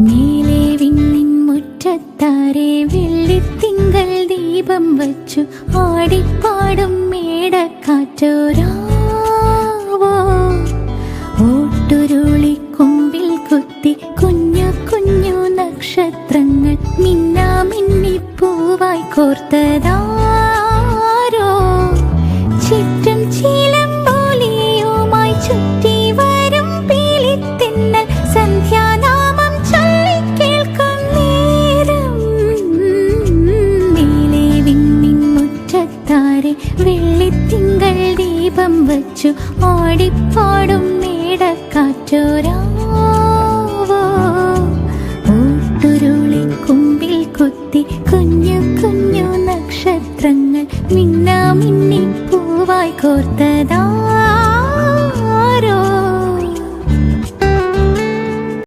നീലേ വിണ്ണിൻ മുറ്റത്താരെ വെള്ളിത്തിങ്കൾ ദീപം വച്ചു ആടിപ്പാടും മേടക്കാറ്റോരാവോ ഓട്ടുരുളി കൊമ്പിൽ കുത്തി കുഞ്ഞു കുഞ്ഞു നക്ഷത്രങ്ങൾ മിന്നാമിന്നി പൂവായി കോർത്തതാരോ ചുറ്റും ചീലമ്പോലിയുമായി ചുറ്റി വരും പീലിത്തിന്നൽ സന്ധ്യാനാമം ചൊല്ലിക്കേൾക്കും നേരം നീലേ വിണ്ണിൻ മുറ്റത്താരെ വെള്ളിത്തിങ്കൾ ദീപം വച്ചു ആടിപ്പാടും മേടക്കാറ്റോ